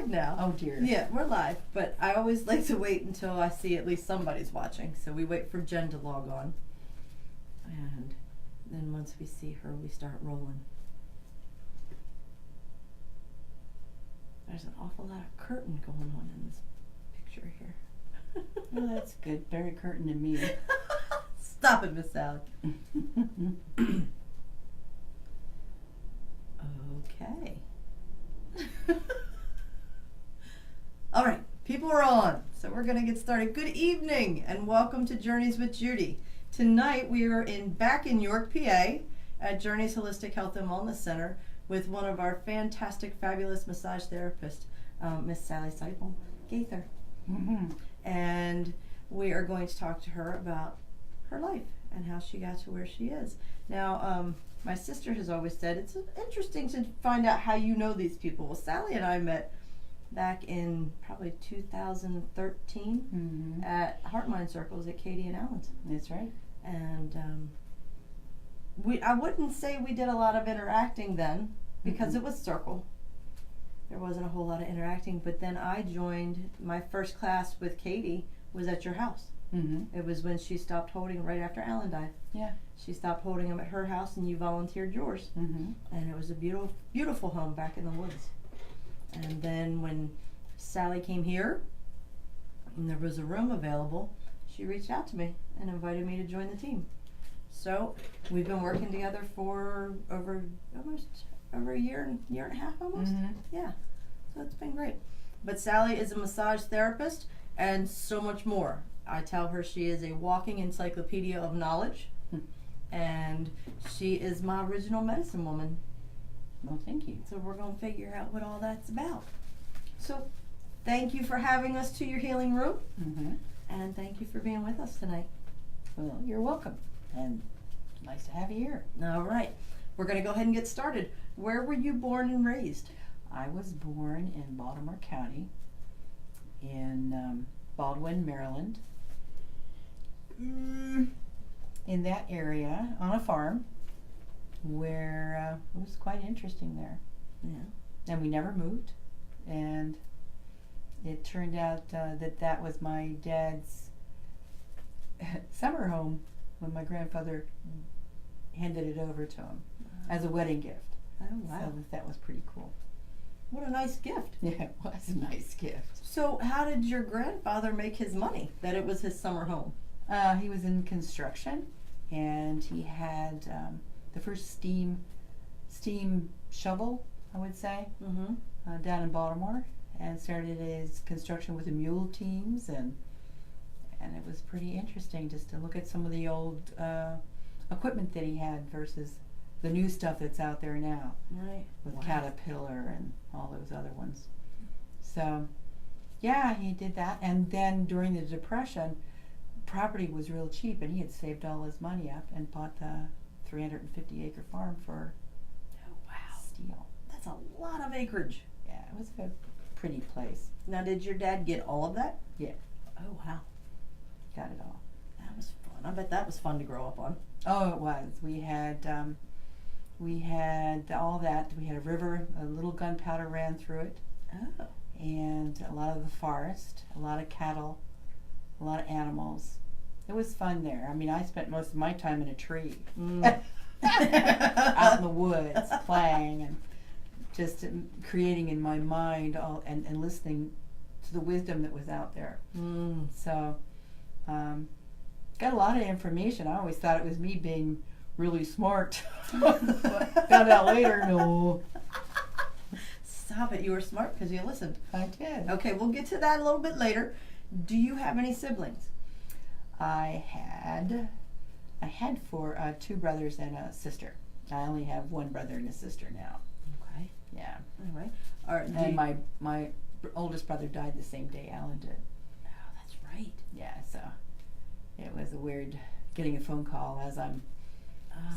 live now. Oh dear. Yeah, we're live, but I always like to wait until I see at least somebody's watching. So we wait for Jen to log on. And then once we see her, we start rolling. There's an awful lot of curtain going on in this picture here. Well, that's good. Better curtain than me. Stop it, Miss Sally. Okay. All right, people are on, so we're going to get started. Good evening and welcome to Journeys with Judy. Tonight we are back in York, PA at Journeys Holistic Health and Wellness Center with one of our fantastic, fabulous massage therapists, Miss Sally Gaither. Mm-hmm. And we are going to talk to her about her life and how she got to where she is. Now, my sister has always said it's interesting to find out how you know these people. Well, Sally and I met back in probably 2013 at Heart Mind Circles at Katie and Allen's. That's right. And I wouldn't say we did a lot of interacting then because it was circle. There wasn't a whole lot of interacting, but then I joined, my first class with Katie was at your house. Mm-hmm. It was when she stopped holding right after Alan died. Yeah. She stopped holding him at her house and you volunteered yours. Mm-hmm. And it was a beautiful, beautiful home back in the woods. And then when Sally came here and there was a room available, she reached out to me and invited me to join the team. So we've been working together for almost over a year and a half almost. Mm-hmm. Yeah. So it's been great. But Sally is a massage therapist and so much more. I tell her she is a walking encyclopedia of knowledge. And she is my original medicine woman. Well, thank you. So we're going to figure out what all that's about. So thank you for having us to your healing room. Mm-hmm. And thank you for being with us tonight. Well, you're welcome. And nice to have you here. All right. We're going to go ahead and get started. Where were you born and raised? I was born in Baltimore County in Baldwin, Maryland. In that area on a farm where it was quite interesting there. Yeah. And we never moved. And it turned out that was my dad's summer home when my grandfather handed it over to him as a wedding gift. Oh, wow. So that was pretty cool. What a nice gift. Yeah, it was a nice gift. So how did your grandfather make his money that it was his summer home? He was in construction, and he had the first steam shovel, I would say, down in Baltimore, and started his construction with the mule teams, and it was pretty interesting just to look at some of the old equipment that he had versus the new stuff that's out there now, Right. with Wow. Caterpillar and all those other ones. So, yeah, he did that, and then during the Depression, property was real cheap, and he had saved all his money up and bought the 350-acre farm for steel. That's a lot of acreage. Yeah, it was a pretty place. Now, did your dad get all of that? Yeah. Oh, wow. Got it all. That was fun. I bet that was fun to grow up on. Oh, it was. We had all that. We had a river. A little gunpowder ran through it, Oh. and a lot of the forest, a lot of cattle, a lot of animals. It was fun there. I mean, I spent most of my time in a tree, out in the woods, playing and just creating in my mind and listening to the wisdom that was out there. So, got a lot of information. I always thought it was me being really smart. Found out later, no. Stop it. You were smart because you listened. I did. Okay, we'll get to that a little bit later. Do you have any siblings? I had two brothers and a sister. I only have one brother and a sister now. Okay. Yeah. All right. All right. And my oldest brother died the same day Alan did. Oh, that's right. Yeah, so it was a weird getting a phone call as I'm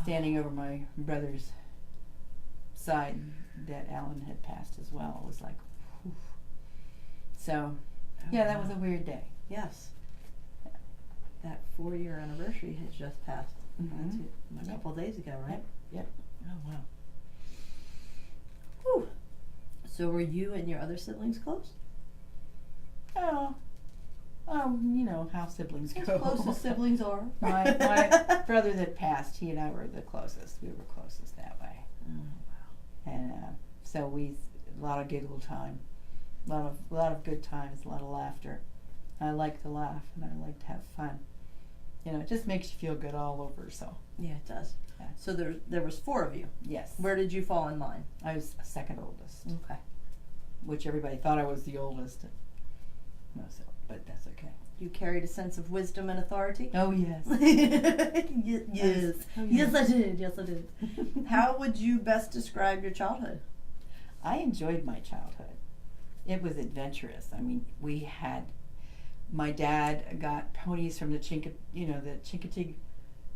standing over my brother's side that Alan had passed as well. It was like, whew. So, yeah, that was a weird day. Yes. That 4-year anniversary has just passed. That's a couple of days ago, right? Yep. Oh, wow. Whew. So were you and your other siblings close? Oh, you know how siblings As go. close as siblings are. my brother that passed, he and I were the closest. We were closest that way. Oh, And so a lot of giggle time, a lot of good times, a lot of laughter. I like to laugh and I like to have fun. You know, it just makes you feel good all over. So wow. Yeah, it does. Yeah. So there was 4 of you. yes, Where did you fall in line? I was second oldest, Okay. which everybody thought I was the oldest. No, so but that's okay. You carried a sense of wisdom and authority? Oh yes. Yes. Oh, Yes, I did. Yes, I did. How would you best describe your childhood? I enjoyed my childhood. It was adventurous. I mean, my dad got ponies from the Chincoteague.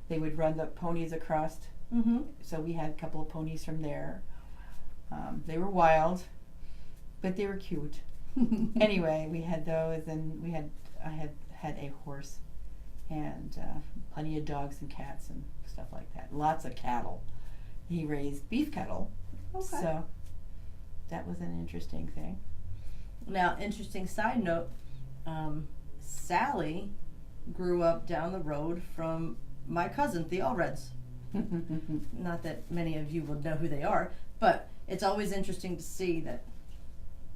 They would run the ponies across. Mm-hmm. So we had a couple of ponies from there. They were wild, but they were cute. Anyway, we had those, and I had a horse, and plenty of dogs and cats and stuff like that. Lots of cattle. He raised beef cattle, Okay. so that was an interesting thing. Now, interesting side note, Sally grew up down the road from my cousin, the Allreds. Not that many of you will know who they are, but it's always interesting to see that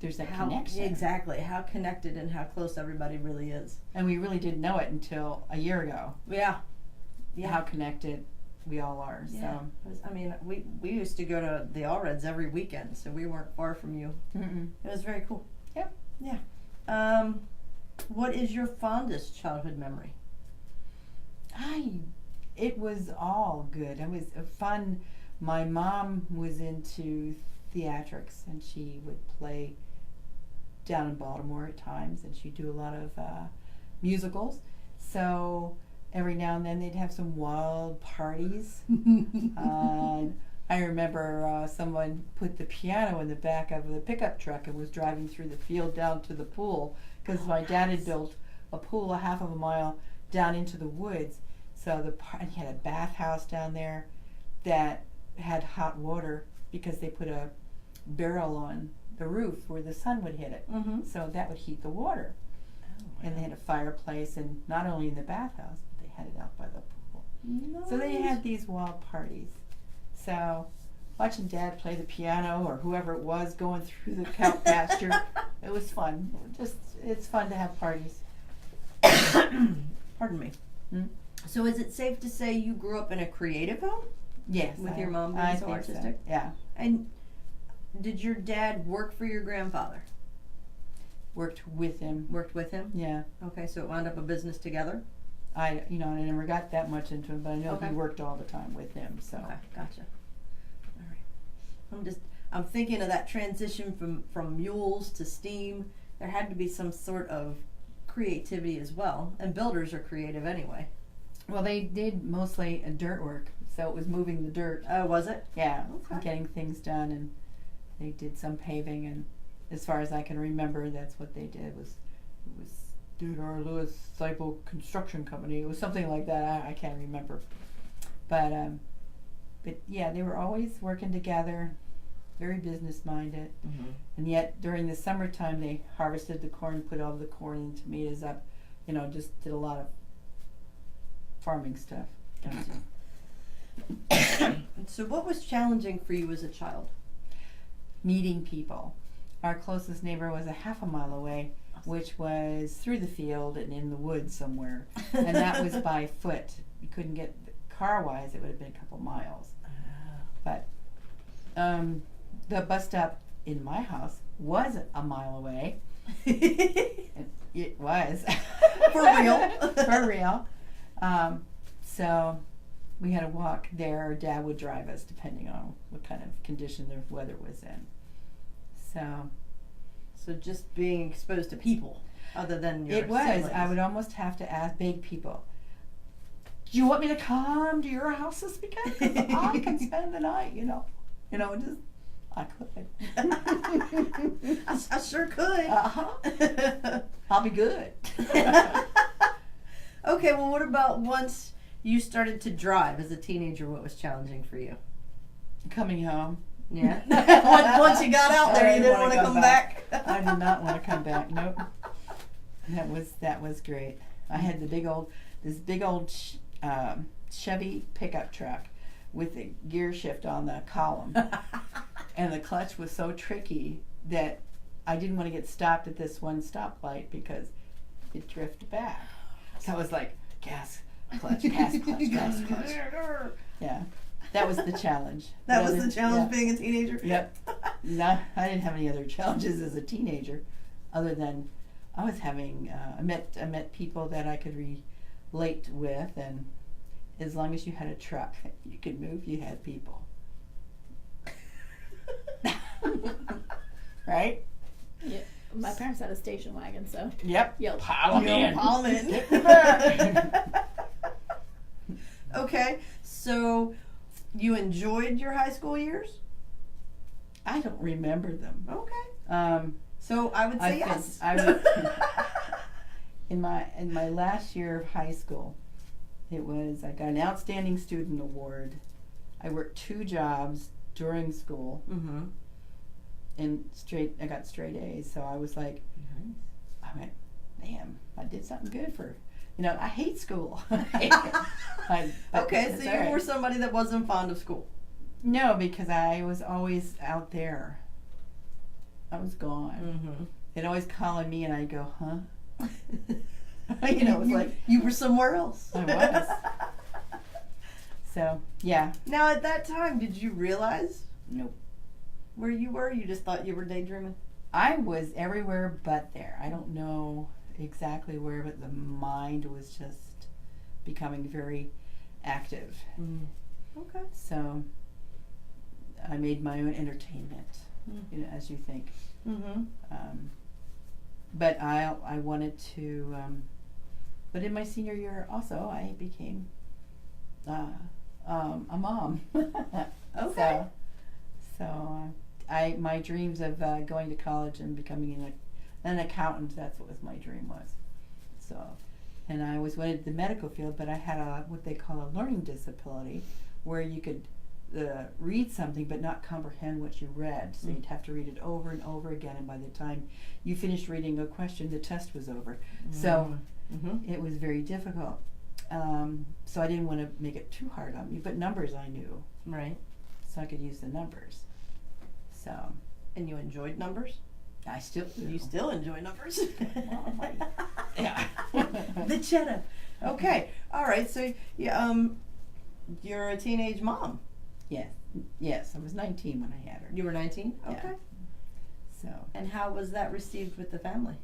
There's that how, connection. exactly, how connected and how close everybody really is. And we really didn't know it until a year ago, Yeah. Yeah. how connected we all are. Yeah. So. I mean, we used to go to the Allreds every weekend, so we weren't far from you. Mm-mm. It was very cool. Yep. Yeah. What is your fondest childhood memory? It was all good. It was fun. My mom was into theatrics, and she would play down in Baltimore at times, and she'd do a lot of musicals. So every now and then they'd have some wild parties. I remember someone put the piano in the back of the pickup truck and was driving through the field down to the pool, because my dad had built a pool a half of a mile down into the woods. So and he had a bathhouse down there that had hot water because they put a barrel on the roof where the sun would hit it. Mm-hmm. So that would heat the water. Oh, And they had a fireplace, and not only in the bathhouse, but they had it out by the pool. nice. So they had these wild parties. So watching Dad play the piano, or whoever it was going through the cow pasture, it was fun. It's fun to have parties. Pardon me. Hmm? So is it safe to say you grew up in a creative home? Yes. With your mom being I so think artistic? So. Yeah. And did your dad work for your grandfather? Worked with him. Worked with him? Yeah. Okay, so it wound up a business together? I never got that much into him, but I know Okay. he worked all the time with him. So. Okay, gotcha. All right. I'm thinking of that transition from mules to steam. There had to be some sort of creativity as well, and builders are creative anyway. Well, they did mostly dirt work, so it was moving the dirt. Oh, was it? Yeah, Okay. getting things done, and they did some paving, and as far as I can remember, that's what they did. It was Theodore Lewis Cycle Construction Company. It was something like that. I can't remember, but yeah, they were always working together, very business minded, and yet during the summertime they harvested the corn, put all the corn and tomatoes up, just did a lot of farming stuff. So what was challenging for you as a child? Meeting people. Our closest neighbor was a half a mile away, which was through the field and in the woods somewhere, and that was by foot. You couldn't get car-wise; it would have been a couple miles. But the bus stop in my house was a mile away. It was For real? For real. So we had to walk there, or Dad would drive us, depending on what kind of condition the weather was in. So just being exposed to people, other than your It was. siblings. I would almost have to beg people, do you want me to come to your house this weekend? 'Cause I can spend the night, just, I could. I sure could. I'll be good. Okay, well, what about once you started to drive as a teenager? What was challenging for you? Coming home Yeah. Once you got out there, you didn't want to come back. I did not want to come back. Nope. That was great. I had this big old Chevy pickup truck with the gear shift on the column, and the clutch was so tricky that I didn't want to get stopped at this one stoplight because it drifted back. So I was like, gas, clutch, gas, clutch, gas, clutch. Yeah, that was the challenge. That was the challenge being a teenager? Yep. No, I didn't have any other challenges as a teenager other than I was having, I met people that I could relate with, and as long as you had a truck you could move, you had people. Right? Yeah. My parents had a station wagon, so. Yep. Yep. Pile 'em in. Pile 'em in. Okay, so you enjoyed your high school years? I don't remember them. Okay. So I would say yes. In my last year of high school, I got an outstanding student award. I worked 2 jobs during school, Mm-hmm. and I got straight A's. So I was like, I went, damn, I did something good for. I hate school. Okay, so you were somebody that wasn't fond of school. No, because I was always out there. I was gone. Mm-hmm. They'd always call on me, and I'd go, huh? It was like you were somewhere else. I was. So yeah. Now at that time, did you realize Nope. where you were? You just thought you were daydreaming? I was everywhere but there. I don't know exactly where, but the mind was just becoming very active. Mm. Okay. So I made my own entertainment, as you think. Mm-hmm. But I wanted to. But in my senior year, also, I became a mom. Okay. So my dreams of going to college and becoming an accountant, that's what my dream was. So, and I always wanted the medical field, but I had what they call a learning disability, where you could read something but not comprehend what you read. So you'd have to read it over and over again, and by the time you finished reading a question, the test was over. So it was very difficult. So I didn't want to make it too hard on me, but numbers I knew. Right. So I could use the numbers. So. And you enjoyed numbers? I still do. You still enjoy numbers? Yeah. The cheddar. Okay. All right. So you're a teenage mom. Yes. I was 19 when I had her. You were 19? Yeah. Okay. So. And how was that received with the family?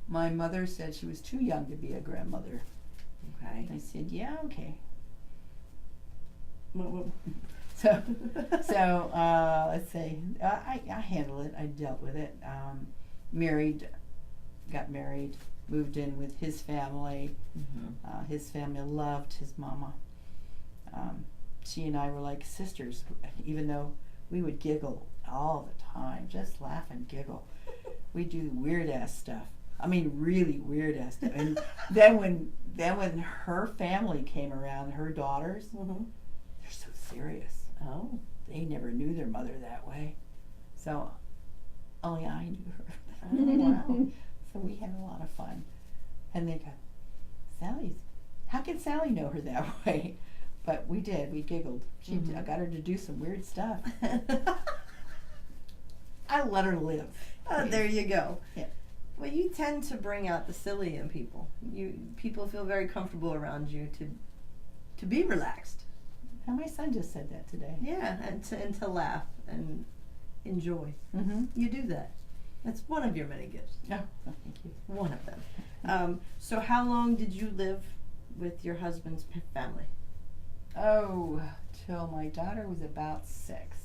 My mother said she was too young to be a grandmother. Okay. I said, yeah, okay. What? So let's say I handled it. I dealt with it. Got married, moved in with his family. Mm-hmm. His family loved his mama. She and I were like sisters, even though we would giggle all the time, just laugh and giggle. We do weird ass stuff. I mean, really weird ass stuff. And then when her family came around, her daughters, they're so serious. Oh. They never knew their mother that way. So only I knew her. Oh, wow. So we had a lot of fun. And they go, how can Sally know her that way? But we did. We giggled. I got her to do some weird stuff. I let her live. Oh, there you go. Yeah. Well, you tend to bring out the silly in people. People feel very comfortable around you to be relaxed. And my son just said that today. Yeah, and to laugh and enjoy. Mm-hmm. You do that. That's one of your many gifts. Oh, thank you. One of them. So how long did you live with your husband's family? Oh, till my daughter was about 6.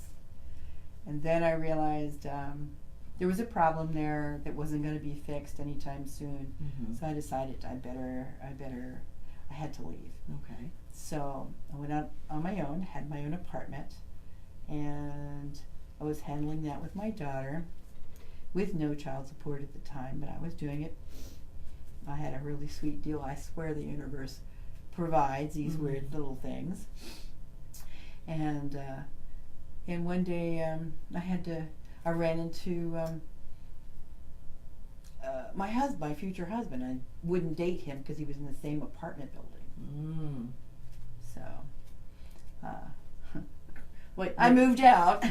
And then I realized there was a problem there that wasn't going to be fixed anytime soon. Mm-hmm. So I decided I had to leave. Okay. So I went out on my own, had my own apartment, and I was handling that with my daughter with no child support at the time, but I was doing it. I had a really sweet deal. I swear the universe provides these weird little things. And And one day I ran into my future husband. I wouldn't date him because he was in the same apartment building. So, Wait, I moved out.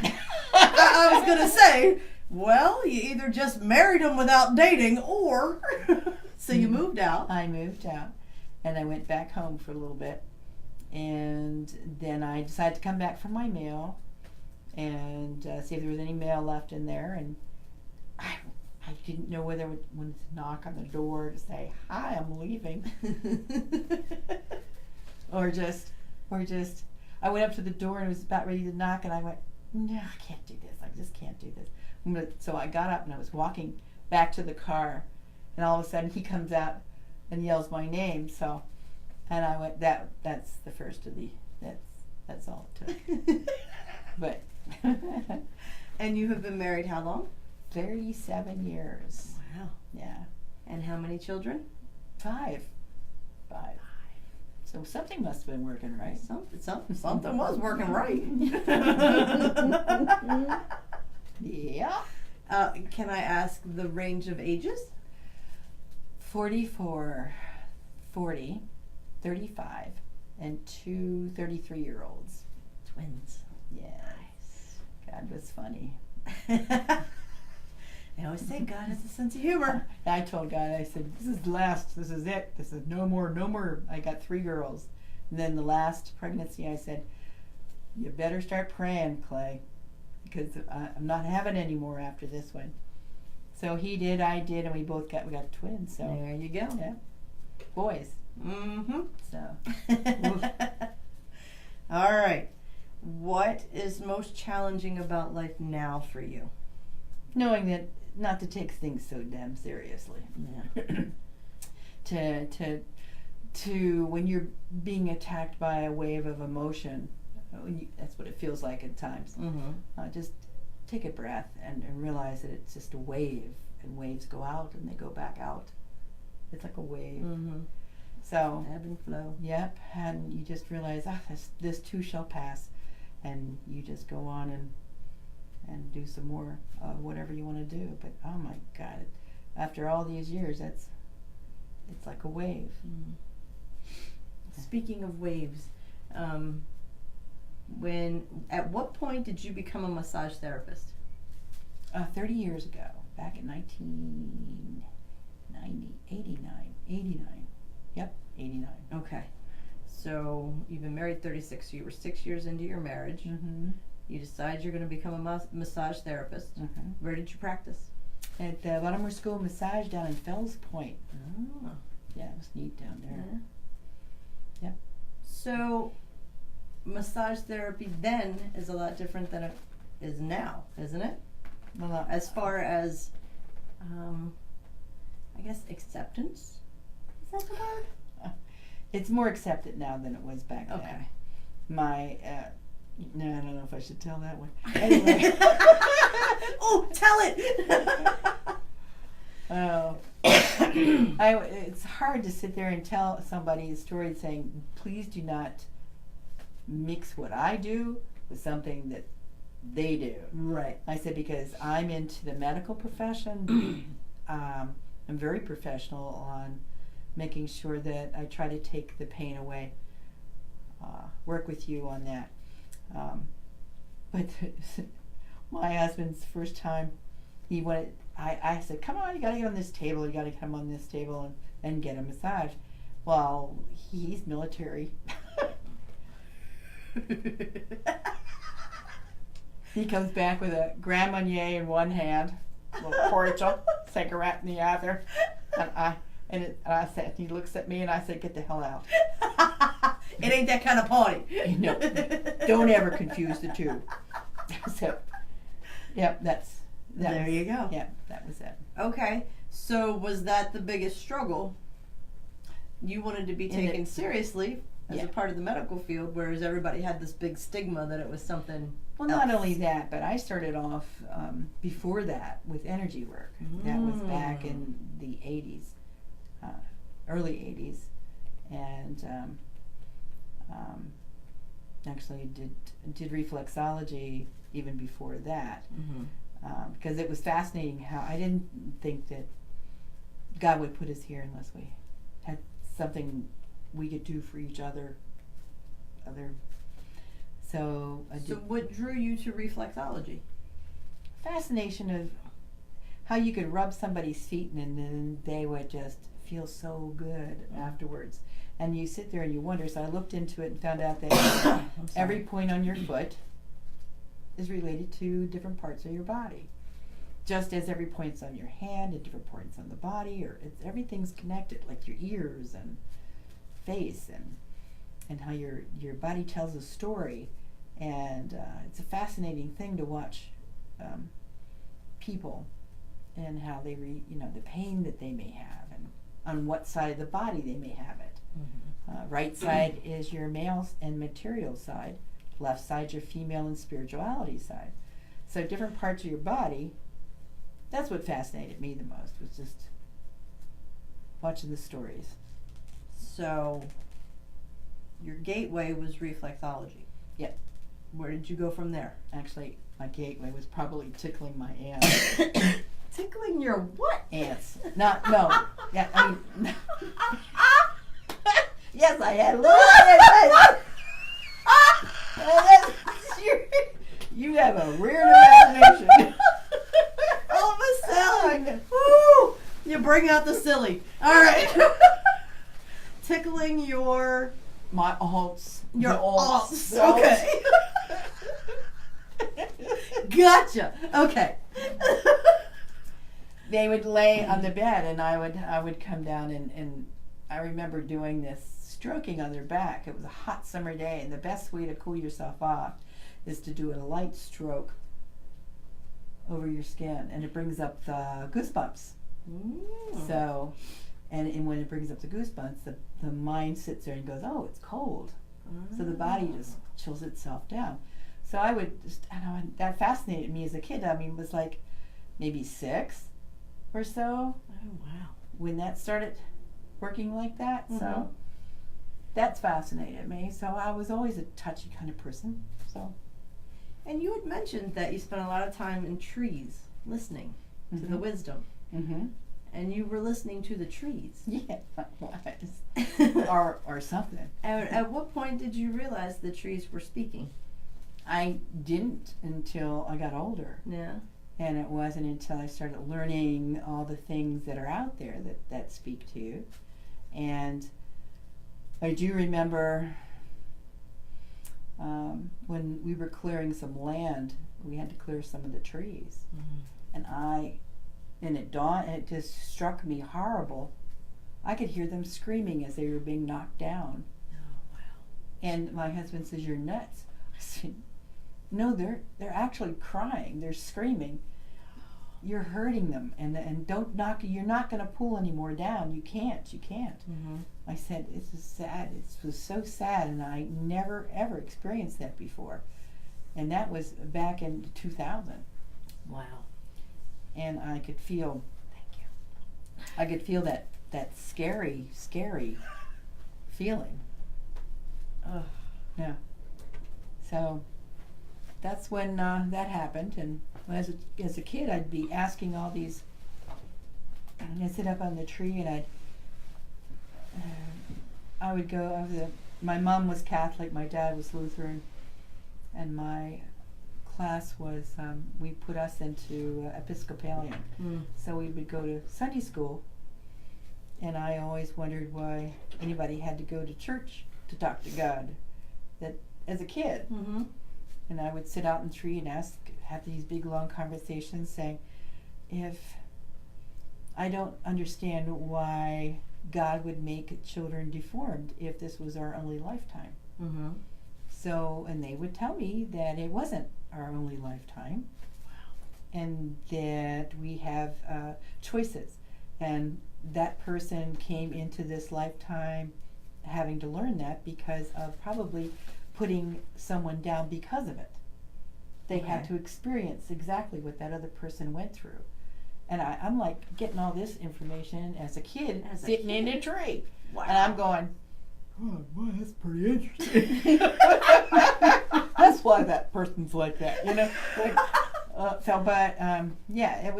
I was gonna say, well, you either just married him without dating, or so you moved out. I moved out, and I went back home for a little bit, and then I decided to come back for my mail and see if there was any mail left in there, and I didn't know whether I wanted to knock on the door to say, "Hi, I'm leaving," or just I went up to the door and was about ready to knock, and I went, "No, I can't do this. I just can't do this." So I got up and I was walking back to the car, and all of a sudden he comes out and yells my name. So, and I went, that's the first of the that's all it took. But And you have been married how long? 37 years. Wow. Yeah. And how many children? 5. So something must have been working right. Something was working right. Yeah. Can I ask the range of ages? 44, 40, 35, and 2 33-year-olds. Twins. Yes. God was funny. I always say God has a sense of humor. I told God, I said, this is last, this is it, this is no more. I got 3 girls. And then the last pregnancy, I said, you better start praying, Clay, because I'm not having any more after this one. So he did, I did, and we got twins. So there you go. Yeah, boys. Mm-hmm. So. All right. What is most challenging about life now for you? Knowing that not to take things so damn seriously. Yeah. to when you're being attacked by a wave of emotion, that's what it feels like at times. Mm-hmm. Just take a breath and realize that it's just a wave, and waves go out and they go back out. It's like a wave. Mm-hmm. So ebb and flow. Yep, and you just realize, this too shall pass, and you just go on and do some more whatever you want to do. But oh my God, after all these years, it's like a wave. Mm. Speaking of waves, at what point did you become a massage therapist? 30 years ago, back in 89. Yep, 89. Okay. So you've been married 36, so you were 6 years into your marriage. Mm-hmm. You decide you're going to become a massage therapist. Mm-hmm. Where did you practice? At Latimer School of Massage down in Fells Point. Oh. Yeah, it was neat down there. Yeah. Yep. So massage therapy then is a lot different than it is now, isn't it? Well, As far as, I guess, acceptance? Is that the word? it's more accepted now than it was back then. Okay. My, no, I don't know if I should tell that one. Anyway. Oh, tell it! Oh. It's hard to sit there and tell somebody a story saying, please do not mix what I do with something that they do. Right. I said, because I'm into the medical profession, I'm very professional on making sure that I try to take the pain away, work with you on that. But my husband's first time, he wanted, I said, come on, you gotta get on this table, you gotta come on this table and get a massage. Well, he's military. He comes back with a Grand Marnier in one hand, a little cordial, cigarette in the other, and I said, he looks at me and I said, get the hell out. It ain't that kind of party. No, don't ever confuse the two. So, yep, there you go. Yep, that was it. Okay, so was that the biggest struggle? You wanted to be taken seriously as a part of the medical field, whereas everybody had this big stigma that it was something Well, not only that, but I started off before that with energy work. That was back in the 80s, early 80s. And actually did reflexology even before that, because it was fascinating how I didn't think that God would put us here unless we had something we could do for each other. So I did. So what drew you to reflexology? Fascination of how you could rub somebody's feet and then they would just feel so good afterwards. And you sit there and you wonder. So I looked into it and found out that every point on your foot is related to different parts of your body. Just as every point's on your hand and different points on the body, or everything's connected, like your ears and face and how your body tells a story. And it's a fascinating thing to watch people and how they the pain that they may have and on what side of the body they may have it. Right side is your male and material side, left side your female and spirituality side. So different parts of your body, that's what fascinated me the most, was just watching the stories. So your gateway was reflexology. Yep. Where did you go from there? Actually, my gateway was probably tickling my ants. Tickling your what? Ants. No. Yeah, I mean, yes, I had a little ant. You have a weird imagination. All of a sudden, woo! You bring out the silly. All right. Tickling your alts. Your alts. Okay. Gotcha. Okay. They would lay on the bed, and I would come down, and I remember doing this, stroking on their back. It was a hot summer day, and the best way to cool yourself off is to do a light stroke over your skin, and it brings up the goosebumps. So, and when it brings up the goosebumps, the mind sits there and goes, oh, it's cold. So the body just chills itself down. So I would just, that fascinated me as a kid. I mean, it was like maybe 6 or so. Oh, wow. When that started working like that. So that's fascinated me. So I was always a touchy kind of person. So. And you had mentioned that you spent a lot of time in trees listening to the wisdom. And you were listening to the trees. Yeah, I was. or something. And at what point did you realize the trees were speaking? I didn't until I got older. Yeah. And it wasn't until I started learning all the things that are out there that speak to you. And I do remember when we were clearing some land, we had to clear some of the trees. And it just struck me horrible. I could hear them screaming as they were being knocked down. Oh, wow. And my husband says, you're nuts. I said, no, they're actually crying. They're screaming. You're hurting them, and don't knock. You're not going to pull any more down. You can't. I said, this is sad. It was so sad, and I never ever experienced that before. And that was back in 2000. Wow. And I could feel. Thank you. I could feel that scary feeling. Ugh. Yeah. So that's when that happened, and as a kid, I'd be asking all these. I'd sit up on the tree, and I would go. My mom was Catholic, my dad was Lutheran, and my class was. We put us into Episcopalian, so we would go to Sunday school, and I always wondered why anybody had to go to church to talk to God. That as a kid. And I would sit out in the tree and have these big long conversations saying, if I don't understand why God would make children deformed if this was our only lifetime. So, and they would tell me that it wasn't our only lifetime. And that we have choices. And that person came into this lifetime having to learn that because of probably putting someone down because of it. They had to experience exactly what that other person went through. And I'm like getting all this information as a kid sitting in a tree. Wow. And I'm going, oh, boy, that's pretty interesting. person's like that, you know. Like, yeah, it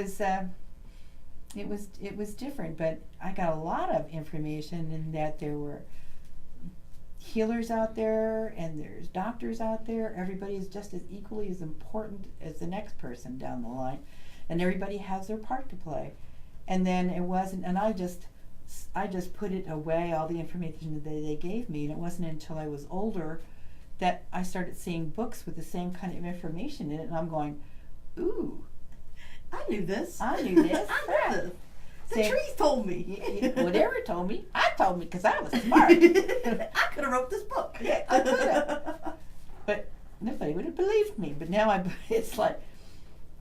was different. But I got a lot of information in that there were healers out there and there's doctors out there. Everybody is just as equally as important as the next person down the line, and everybody has their part to play. And then it wasn't, and I just put it away, all the information that they gave me, and it wasn't until I was older that I started seeing books with the same kind of information in it, and I'm going, ooh, I knew this. I knew this. I knew this. The trees told me. Whatever told me, I told me because I was smart. I could have wrote this book. Yeah, I could have. But nobody would have believed me. But now it's like,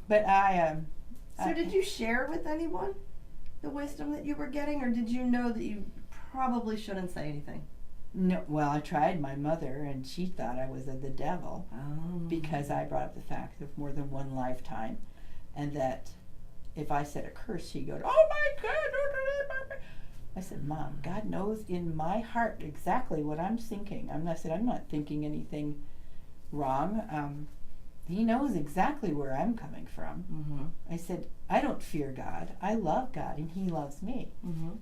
but So did you share with anyone the wisdom that you were getting, or did you know that you probably shouldn't say anything? No, well, I tried my mother, and she thought I was of the devil Oh. because I brought up the fact of more than one lifetime, and that if I said a curse, she'd go, "Oh my God!" I said, "Mom, God knows in my heart exactly what I'm thinking." I'm not thinking anything wrong. He knows exactly where I'm coming from. Mm-hmm. I said, "I don't fear God. I love God, and He loves me." Mm-hmm.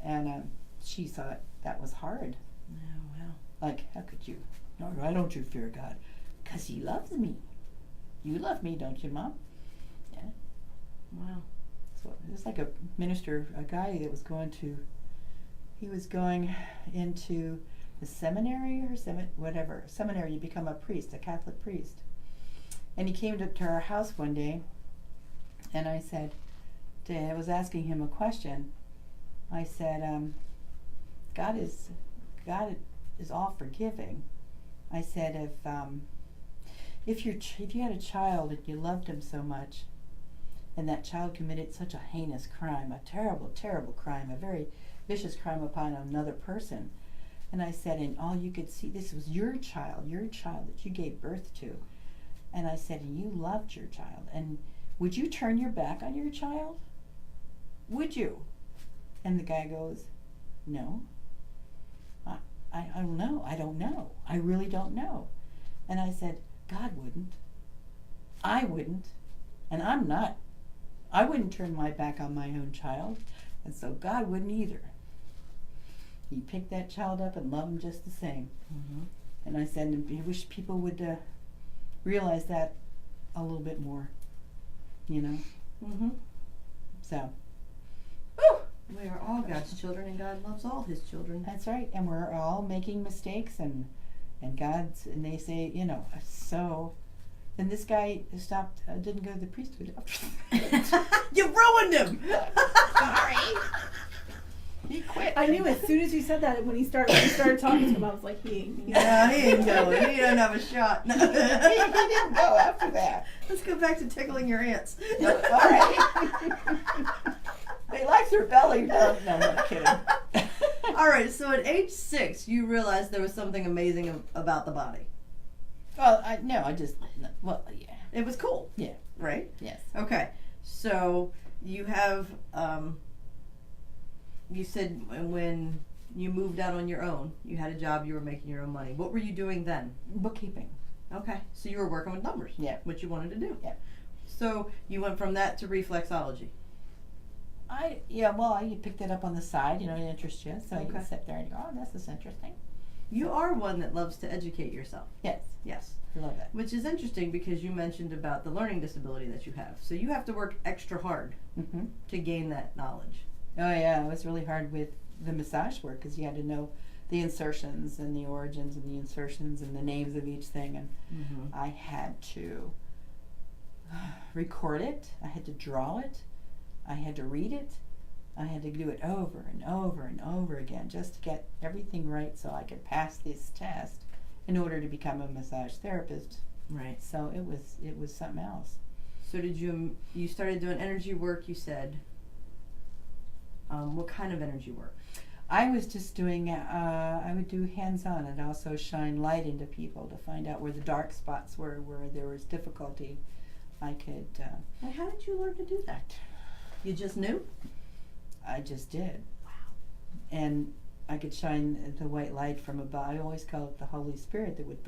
And she thought that was hard. Oh, wow. Like, how could you? No, why don't you fear God? Because He loves me. You love me, don't you, Mom? Yeah. Wow. So it's like a minister, a guy that was going into the seminary or seminary to become a priest, a Catholic priest. And he came to our house one day, and I was asking him a question. I said, God is all forgiving. I said, if you had a child and you loved him so much, and that child committed such a heinous crime, a terrible, terrible crime, a very vicious crime upon another person, and I said, and all you could see, this was your child that you gave birth to, and I said, and you loved your child, and would you turn your back on your child? Would you? And the guy goes, no. I don't know. I don't know. I really don't know. And I said, God wouldn't. I wouldn't. And I wouldn't turn my back on my own child. And so God wouldn't either. He picked that child up and loved him just the same. Mm-hmm. And I said, I wish people would realize that a little bit more, you know. Mm-hmm. So, We are all God's children, and God loves all His children. that's right. And we're all making mistakes, and they say, you know, so. Then this guy didn't go to the priesthood. You ruined him. Sorry. He quit. I knew as soon as you said that when he started talking to him, I was like, he ain't. Yeah, he ain't going. He doesn't have a shot. he didn't go after that. Let's go back to tickling your ants. All right. He likes her belly. No, I'm not kidding. All right, so at age 6, you realized there was something amazing about the body. Well, yeah. It was cool. Yeah. Right? Yes. Okay, so you have, you said when you moved out on your own, you had a job, you were making your own money. What were you doing then? Bookkeeping. Okay, so you were working with numbers. Yeah. What you wanted to do. Yeah. So you went from that to reflexology. I picked it up on the side, you know, it interests you, so you can sit there and go, oh, this is interesting. You are one that loves to educate yourself. Yes. Yes. I love that. Which is interesting because you mentioned about the learning disability that you have. So you have to work extra hard Mm-hmm. to gain that knowledge. Oh, yeah, it was really hard with the massage work because you had to know the insertions and the origins and the insertions and the names of each thing, and Mm-hmm. I had to record it, I had to draw it, I had to read it, I had to do it over and over and over again just to get everything right so I could pass this test in order to become a massage therapist. Right. So it was something else. So did you started doing energy work, you said. What kind of energy work? I was just doing, I would do hands-on and also shine light into people to find out where the dark spots were, where there was difficulty. I could, And how did you learn to do that? You just knew? I just did. Wow. And I could shine the white light from above. I always call it the Holy Spirit that would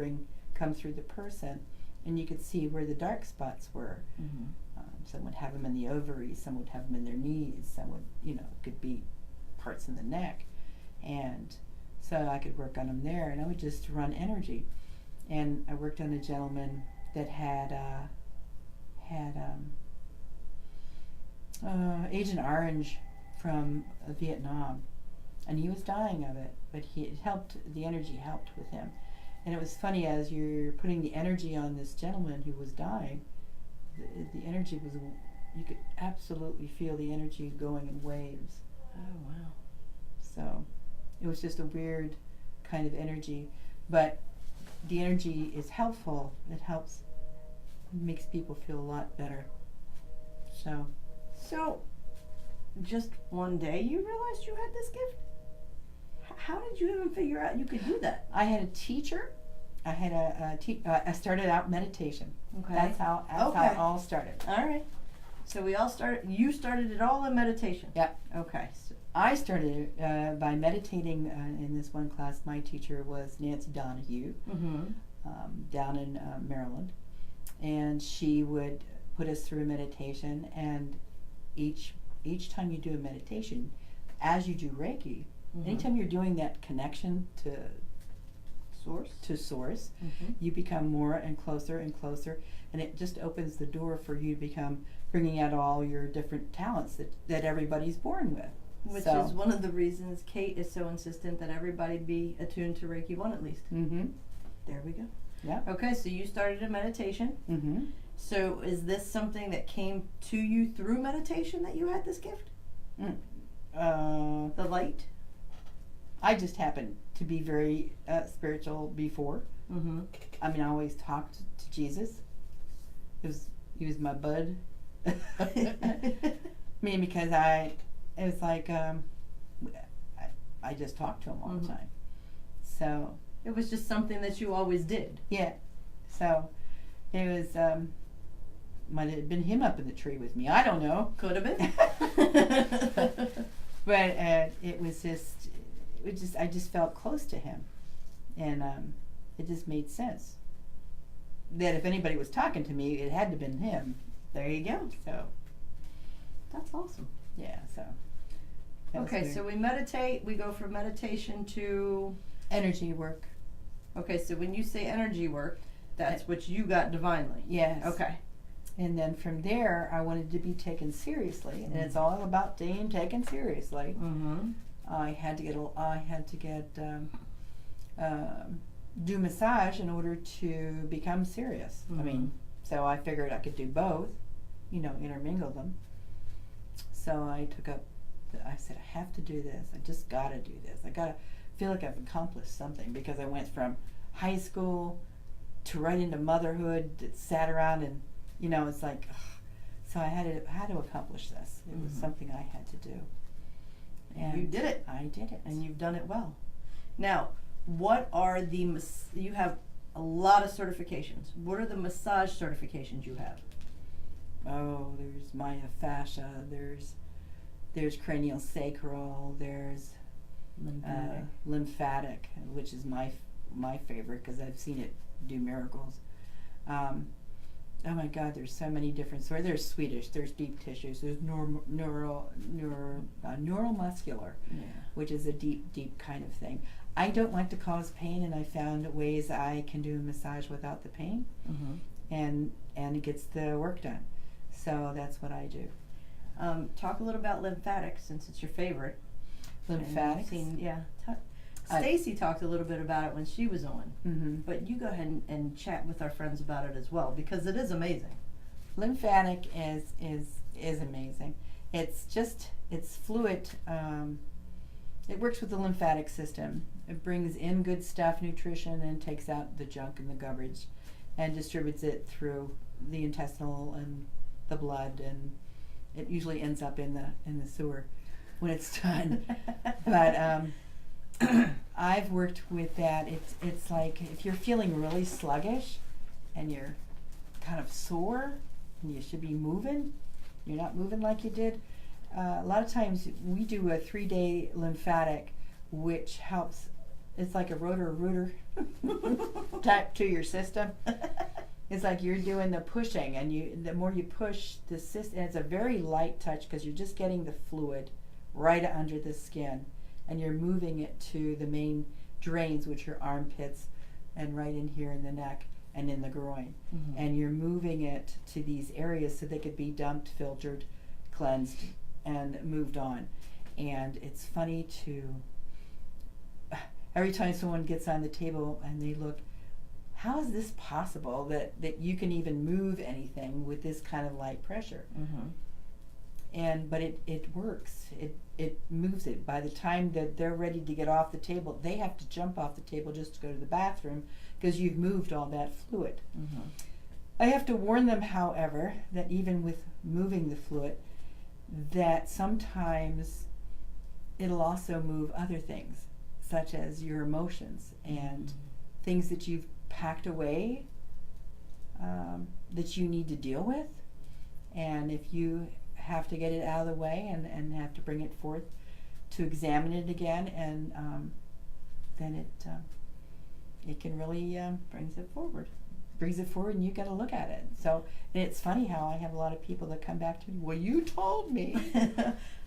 come through the person and you could see where the dark spots were. Mm-hmm. Some would have them in the ovaries, some would have them in their knees, some would, could be parts in the neck. And so I could work on them there, and I would just run energy. And I worked on a gentleman that had Agent Orange from Vietnam, and he was dying of it, but the energy helped with him. And it was funny, as you're putting the energy on this gentleman who was dying, the energy was, you could absolutely feel the energy going in waves. Oh, wow. So it was just a weird kind of energy, but the energy is helpful. It makes people feel a lot better. So, just one day you realized you had this gift? How did you even figure out you could do that? I had a teacher. I had I started out meditation. Okay. That's how it all started. All right. So you started it all in meditation? Yep. Okay. So I started by meditating in this one class. My teacher was Nancy Donahue, down in Maryland. And she would put us through a meditation, and each time you do a meditation, as you do Reiki, anytime you're doing that connection to source, you become more and closer, and it just opens the door for you to become bringing out all your different talents that everybody's born with. Which is one of the reasons Kate is so insistent that everybody be attuned to Reiki 1 at least. Mm-hmm. There we go. Yeah. Okay, so you started a meditation. Mm-hmm. So is this something that came to you through meditation, that you had this gift? The light? I just happened to be very spiritual before. Mm-hmm. I mean, I always talked to Jesus. He was my bud. Because it was like I just talked to him all the time. So it was just something that you always did. yeah. So it was might have been him up in the tree with me. I don't know. Could have been. But it was just I just felt close to him, and it just made sense that if anybody was talking to me, it had to have been him. There you go. So that's awesome. yeah. So okay, so we meditate. We go from meditation to energy work. Okay, so when you say energy work, that's what you got divinely. Yes. Okay. And then from there, I wanted to be taken seriously, and it's all about being taken seriously. Mm-hmm. I had to get do massage in order to become serious. I mean, so I figured I could do both, intermingle them. So I I said, I have to do this. I just got to do this. I got to feel like I've accomplished something, because I went from high school to right into motherhood, sat around and, it's like, ugh. So I had to accomplish this. It was something I had to do. And you did it. I did it. And you've done it well. Now, what are you have a lot of certifications. What are the massage certifications you have? Oh, there's myofascia, there's cranial sacral, there's lymphatic, which is my favorite, because I've seen it do miracles. Oh my God, there's so many different sorts. There's Swedish, there's deep tissues, there's neuromuscular, which is a deep kind of thing. I don't like to cause pain, and I found ways I can do a massage without the pain, and it gets the work done. So that's what I do. Talk a little about lymphatics, since it's your favorite. Lymphatics? Stacy talked a little bit about it when she was on, but you go ahead and chat with our friends about it as well, because it is amazing. Lymphatic is amazing. It's fluid. It works with the lymphatic system. It brings in good stuff, nutrition, and takes out the junk and the garbage, and distributes it through the intestinal and the blood, and it usually ends up in the sewer when it's done. But I've worked with that. It's like if you're feeling really sluggish and you're kind of sore and you should be moving, you're not moving like you did. A lot of times we do a 3-day lymphatic, which helps. It's like a rotor-rooter type to your system. It's like you're doing the pushing, and the more you push the cyst, and it's a very light touch because you're just getting the fluid right under the skin, and you're moving it to the main drains, which are armpits, and right in here in the neck and in the groin, and you're moving it to these areas so they could be dumped, filtered, cleansed, and moved on. And it's funny to every time someone gets on the table and they look, how is this possible that you can even move anything with this kind of light pressure? But it works. It moves it. By the time that they're ready to get off the table, they have to jump off the table just to go to the bathroom because you've moved all that fluid. I have to warn them, however, that even with moving the fluid, that sometimes it'll also move other things, such as your emotions and things that you've packed away that you need to deal with. And if you have to get it out of the way and have to bring it forth to examine it again, and then it can really brings it forward, and you got to look at it. So, and it's funny how I have a lot of people that come back to me, well, you told me.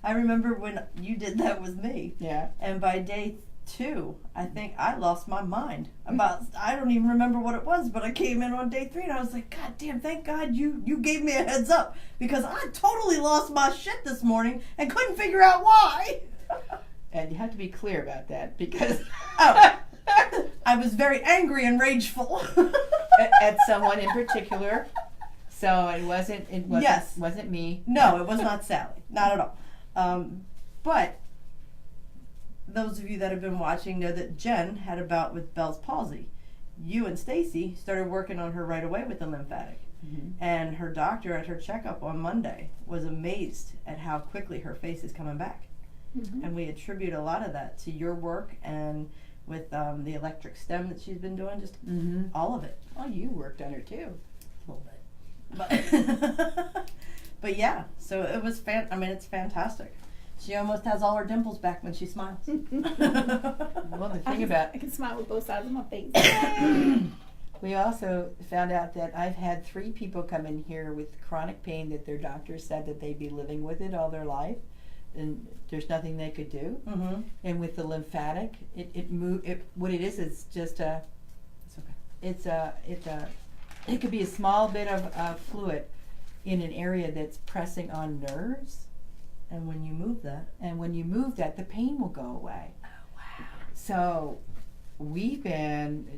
I remember when you did that with me. Yeah. And by day 2, I think I lost my mind about, I don't even remember what it was, but I came in on day 3 and I was like, God damn, thank God you gave me a heads up, because I totally lost my shit this morning and couldn't figure out why. And you have to be clear about that, because I was very angry and rageful. at someone in particular. So it wasn't me. No, it was not Sally. Not at all. But those of you that have been watching know that Jen had a bout with Bell's palsy. You and Stacy started working on her right away with the lymphatic. And her doctor at her checkup on Monday was amazed at how quickly her face is coming back. And we attribute a lot of that to your work and with the electric stem that she's been doing, just all of it. Oh, you worked on her too. A little bit. But yeah, so it was it's fantastic. She almost has all her dimples back when she smiles. Well, the thing about I can smile with both sides of my face. we also found out that I've had 3 people come in here with chronic pain that their doctor said that they'd be living with it all their life, and there's nothing they could do. And with the lymphatic, what it is just a. It's okay. It could be a small bit of fluid in an area that's pressing on nerves. And when you move that, the pain will go away. Oh, wow. So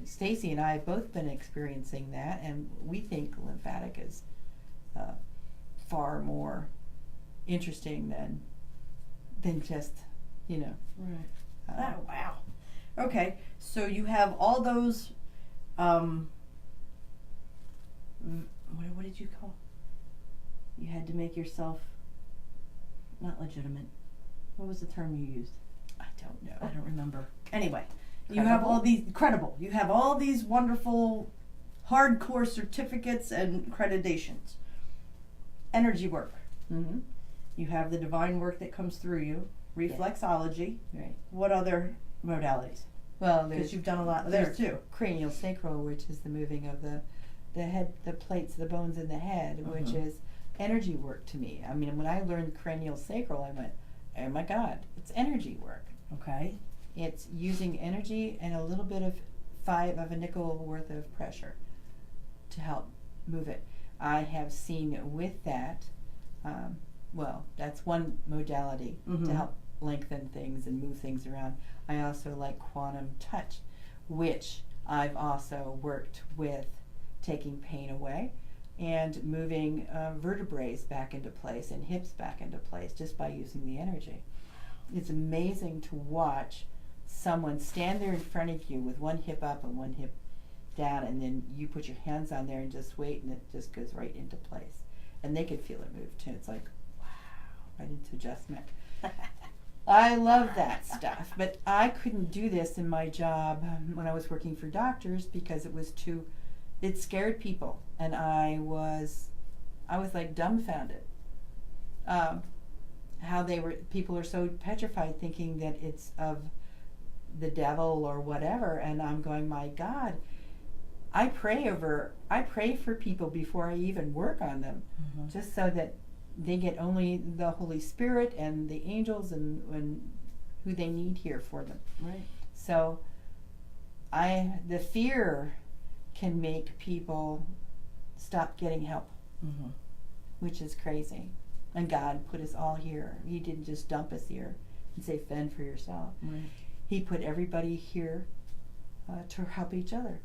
Stacy and I have both been experiencing that, and we think lymphatic is far more interesting than just, Right. Oh, wow. Okay, so you have all those, what did you call? You had to make yourself not legitimate. What was the term you used? I don't know. I don't remember. Anyway, you have all these credible. You have all these wonderful, hardcore certificates and accreditations. Energy work. You have the divine work that comes through you. Reflexology. Right. What other modalities? Well, Because you've done a lot there too. Cranial sacral, which is the moving of the head, the plates, the bones in the head, which is energy work to me. I mean, when I learned cranial sacral, I went, oh my God, it's energy work. Okay. It's using energy and a little bit of 5 of a nickel worth of pressure to help move it. I have seen with that, that's one modality to help lengthen things and move things around. I also like quantum touch, which I've also worked with taking pain away and moving vertebrae back into place and hips back into place just by using the energy. It's amazing to watch someone stand there in front of you with one hip up and one hip down, and then you put your hands on there and just wait, and it just goes right into place. And they could feel it move too. It's like, wow, right into adjustment. I love that stuff, but I couldn't do this in my job when I was working for doctors because it scared people, and I was like dumbfounded. How people are so petrified, thinking that it's of the devil or whatever, and I'm going, my God, I pray for people before I even work on them, just so that they get only the Holy Spirit and the angels and who they need here for them. Right. So the fear can make people stop getting help, which is crazy. And God put us all here. He didn't just dump us here and say, fend for yourself. Right. He put everybody here to help each other.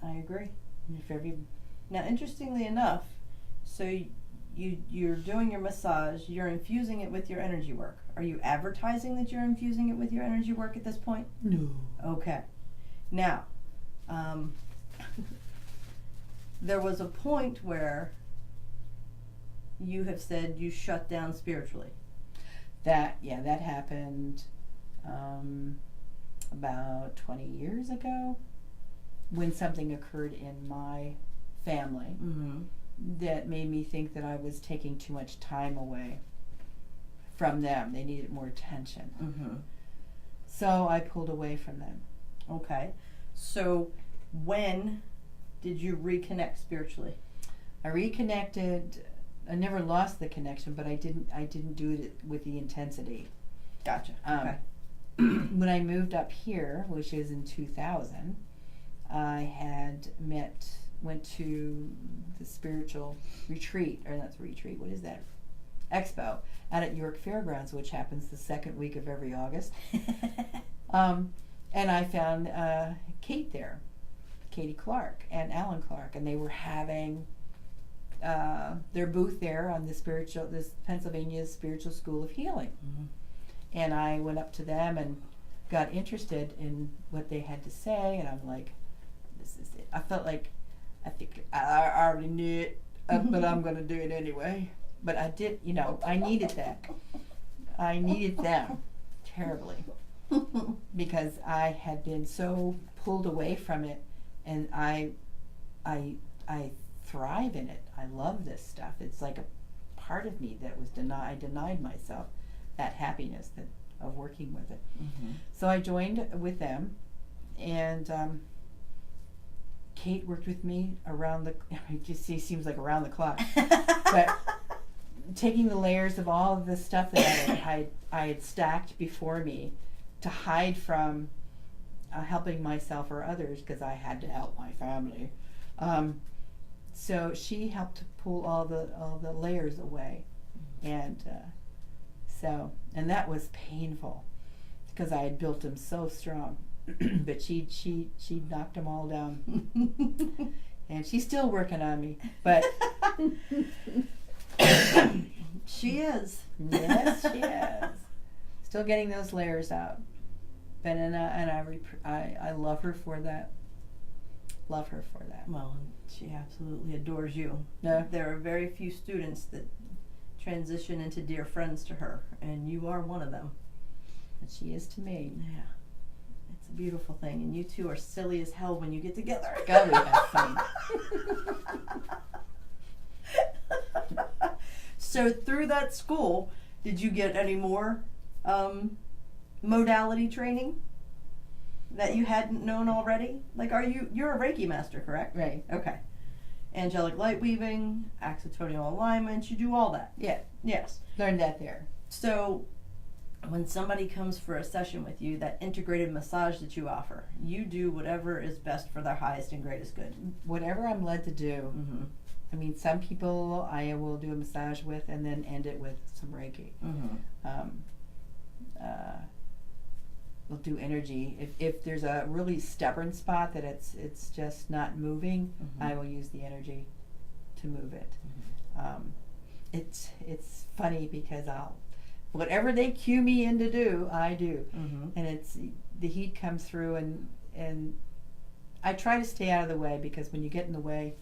I agree. And if every Now, interestingly enough, so you're doing your massage, you're infusing it with your energy work. Are you advertising that you're infusing it with your energy work at this point? No. Okay. Now, there was a point where you have said you shut down spiritually. That happened about 20 years ago, when something occurred in my family that made me think that I was taking too much time away from them. They needed more attention. So I pulled away from them. Okay. So when did you reconnect spiritually? I reconnected. I never lost the connection, but I didn't do it with the intensity. Gotcha. Okay. When I moved up here, which is in 2000, I went to the spiritual retreat, or not the retreat, what is that? Expo out at York Fairgrounds, which happens the second week of every August. And I found Kate there, Katie Clark and Alan Clark, and they were having their booth there on this Pennsylvania's Spiritual School of Healing. And I went up to them and got interested in what they had to say, and I'm like, this is it. I felt like, I think I already knew it, but I'm going to do it anyway. But I did, I needed that. I needed them terribly, because I had been so pulled away from it, and I thrive in it. I love this stuff. It's like a part of me that was I denied myself that happiness of working with it. So I joined with them, and Kate worked with me around it just seems like around the clock, but taking the layers of all of the stuff that I had stacked before me to hide from helping myself or others, because I had to help my family. So she helped to pull all the layers away, and and that was painful, because I had built them so strong. But she knocked them all down, and she's still working on me. But she is. Yes, she is. Still getting those layers out. But I love her for that. Love her for that. Well, she absolutely adores you. Yeah. There are very few students that transition into dear friends to her, and you are one of them. And she is to me. Yeah. It's a beautiful thing, and you two are silly as hell when you get together. God, we have fun. So through that school, did you get any more modality training that you hadn't known already? Like, you're a Reiki master, correct? Right. Okay. Angelic light weaving, acetonial alignment, you do all that. Yeah. Yes. Learned that there. So when somebody comes for a session with you, that integrated massage that you offer, you do whatever is best for their highest and greatest good. Whatever I'm led to do. I mean, some people I will do a massage with and then end it with some Reiki. We'll do energy. If there's a really stubborn spot that it's just not moving, I will use the energy to move it. It's funny, because whatever they cue me in to do, I do. And the heat comes through, and I try to stay out of the way, because when you get in the way,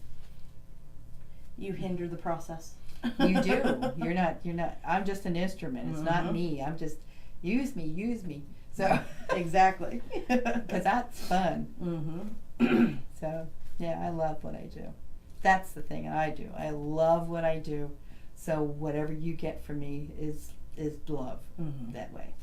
you hinder the process. You do. You're not. I'm just an instrument. It's not me. I'm just use me. So exactly, because that's fun. So yeah, I love what I do. That's the thing I do. I love what I do. So whatever you get from me is love that way.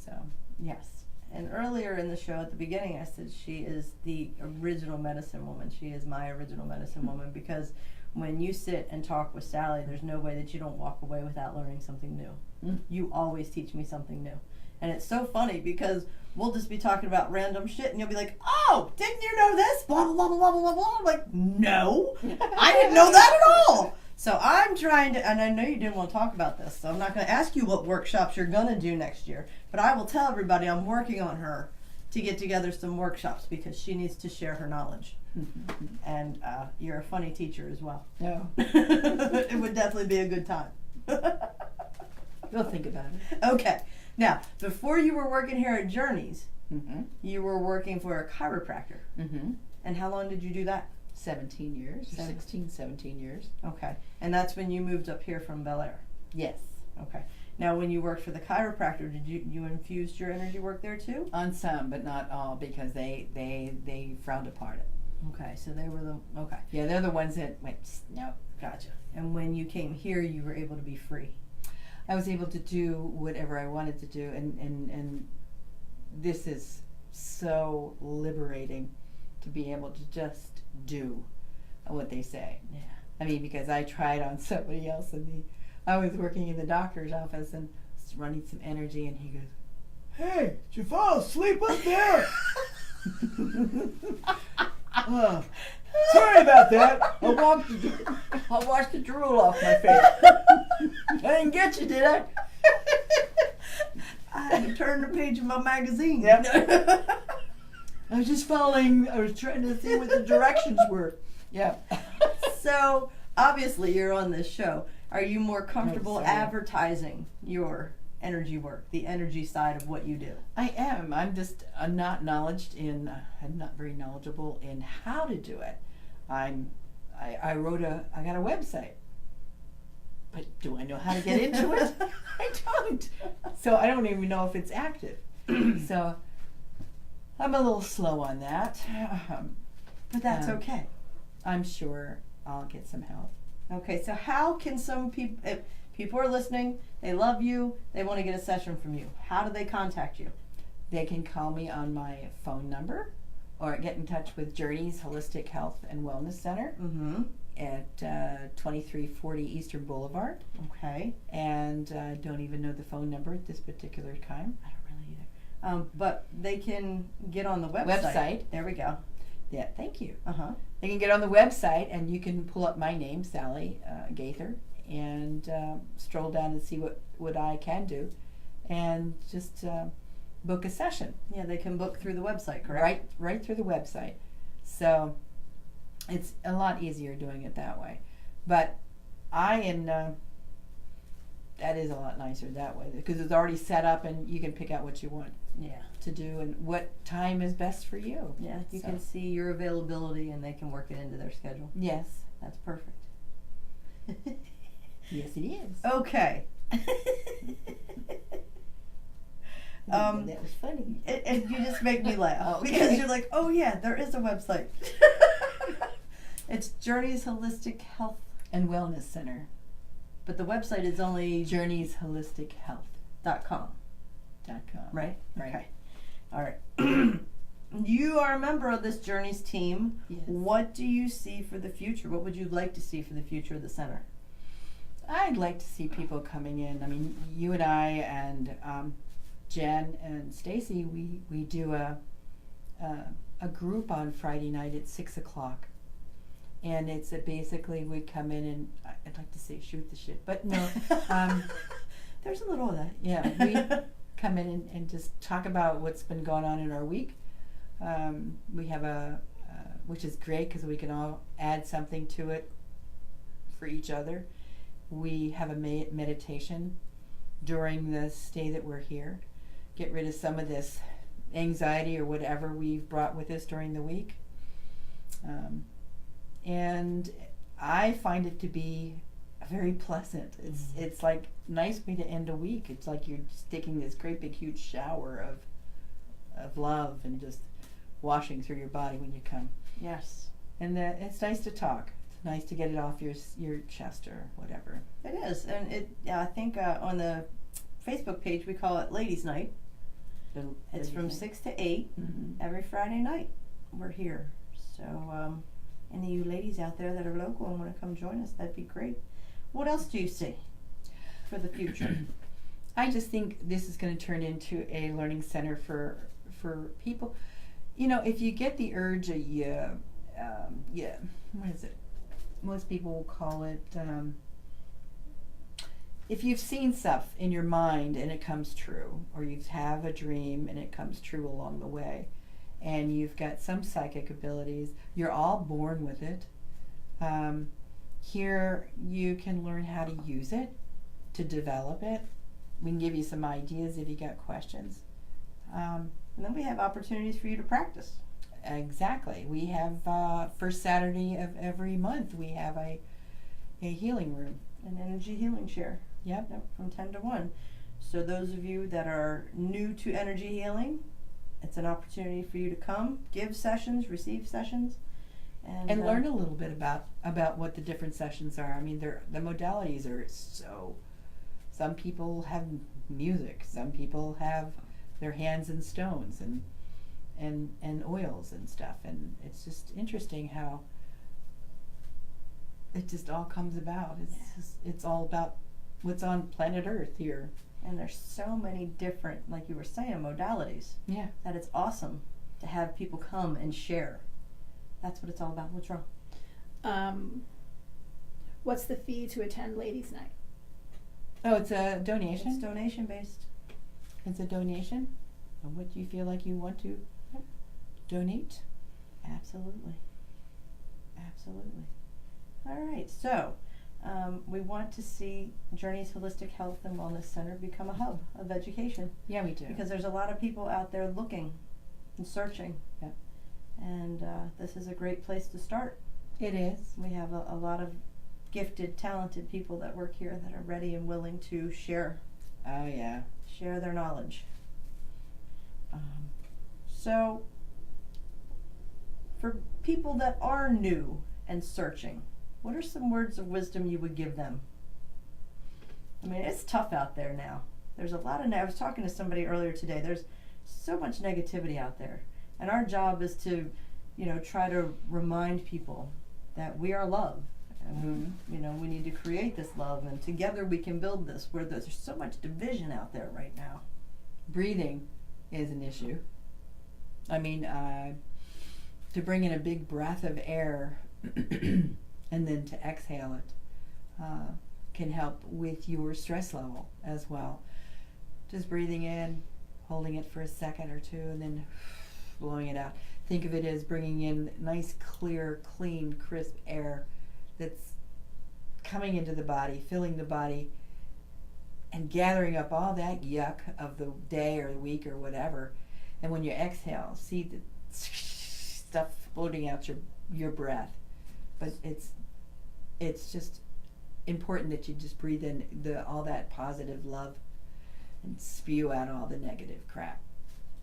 So yes, And earlier in the show at the beginning I said she is the original medicine woman. She is my original medicine woman, because when you sit and talk with Sally, there's no way that you don't walk away without learning something new. You always teach me something new. And it's so funny because we'll just be talking about random shit and you'll be like, oh, didn't you know this? Blah, blah, blah, blah, blah, blah, blah. I'm like, no, I didn't know that at all. So I'm trying to, and I know you didn't want to talk about this, so I'm not going to ask you what workshops you're going to do next year, but I will tell everybody I'm working on her to get together some workshops because she needs to share her knowledge. And you're a funny teacher as well. No. It would definitely be a good time. We'll think about it. Okay. Now, before you were working here at Journeys, Mm-hmm. you were working for a chiropractor. Mm-hmm. And how long did you do that? 17 years, 16, 17 years. Okay. And that's when you moved up here from Bel Air. Yes. Okay. Now, when you worked for the chiropractor, did you infused your energy work there too? On some, but not all, because they frowned upon it. Okay. So they were the, okay. Yeah, they're the ones that went, no. Gotcha. And when you came here, you were able to be free. I was able to do whatever I wanted to do, and this is so liberating to be able to just do what they say. Yeah. I mean, because I tried on somebody else, and I was working in the doctor's office and running some energy, and he goes, "Hey, did you fall asleep up there?" Sorry about that. I washed the drool off my face. I didn't get you, did I? I had to turn the page of my magazine. Yep. I was just following. I was trying to see what the directions were. Yeah. So obviously you're on this show. Are you more comfortable sorry. advertising your energy work, the energy side of what you do? I am. I'm not I'm not very knowledgeable in how to do it. I got a website. But do I know how to get into it? I don't. So I don't even know if it's active. So I'm a little slow on that. But that's okay. I'm sure I'll get some help. Okay, so how can some people, if people are listening, they love you, they want to get a session from you, how do they contact you? They can call me on my phone number or get in touch with Journeys Holistic Health and Wellness Center at 2340 Eastern Boulevard. Okay. And don't even know the phone number at this particular time. I don't really either. But they can get on the website. There we go. Yeah, thank you. Uh-huh. They can get on the website and you can pull up my name, Sally Gaither, and stroll down and see what I can do, and just book a session. Yeah, they can book through the website, correct? Right through the website. So it's a lot easier doing it that way. But that is a lot nicer that way because it's already set up and you can pick out what you want to do and what time is best for you. Yeah, you can see your availability and they can work it into their schedule. Yes. That's perfect. Yes, it is. Okay. That was funny. And you just make me laugh Okay. because you're like, oh yeah, there is a website. It's Journeys Holistic Health And Wellness Center. But the website is only JourneysHolisticHealth.com. right? Right. Okay. All right. You are a member of this Journeys team. Yes. What do you see for the future? What would you like to see for the future of the center? I'd like to see people coming in. I mean, you and I and Jen and Stacy, we do a group on Friday night at 6:00, and it's basically we come in and I'd like to say shoot the shit, but no, there's a little of that. Yeah, we come in and just talk about what's been going on in our week. We have which is great because we can all add something to it for each other. We have a meditation during the stay that we're here. Get rid of some of this anxiety or whatever we've brought with us during the week. And I find it to be very pleasant. It's like nice way to end a week. It's like you're just taking this great big huge shower of love and just washing through your body when you come. Yes. And it's nice to talk. It's nice to get it off your chest or whatever. It is, and I think on the Facebook page we call it Ladies' Night, It's from 6 to 8 every Friday night. We're here. So any of you ladies out there that are local and want to come join us, that'd be great. What else do you see for the future? I just think this is going to turn into a learning center for people. You know, if you get the urge, what is it? Most people will call it, if you've seen stuff in your mind and it comes true, or you have a dream and it comes true along the way, and you've got some psychic abilities, you're all born with it. Here you can learn how to use it, to develop it. We can give you some ideas if you got questions. And then we have opportunities for you to practice. Exactly. We have first Saturday of every month we have a healing room. An energy healing share. Yep. From 10 to 1. So those of you that are new to energy healing, it's an opportunity for you to come, give sessions, receive sessions, and learn a little bit about what the different sessions are. I mean, the modalities are so. Some people have music. Some people have their hands in stones and oils and stuff. And it's just interesting how it just all comes about. It's all about what's on planet Earth here. And there's so many different, like you were saying, modalities. Yeah. That it's awesome to have people come and share. That's what it's all about. What's wrong? What's the fee to attend Ladies' Night? Oh, it's a donation? It's donation based. It's a donation? And what do you feel like you want to donate? Absolutely. Absolutely. All right. So, we want to see Journey's Holistic Health and Wellness Center become a hub of education. Yeah, we do. Because there's a lot of people out there looking and searching. Yep. And this is a great place to start. It is. We have a lot of gifted, talented people that work here that are ready and willing to share. Oh, yeah. Share their knowledge. So, for people that are new and searching, what are some words of wisdom you would give them? I mean, it's tough out there now. There's a lot of, I was talking to somebody earlier today, there's so much negativity out there. And our job is to, try to remind people that we are love. And, we need to create this love, and together we can build this, where there's so much division out there right now. Breathing is an issue. I mean, to bring in a big breath of air and then to exhale it can help with your stress level as well. Just breathing in, holding it for a second or two, and then blowing it out. Think of it as bringing in nice, clear, clean, crisp air that's coming into the body, filling the body, and gathering up all that yuck of the day or the week or whatever. And when you exhale, see the stuff floating out your breath. But it's just important that you just breathe in all that positive love and spew out all the negative crap.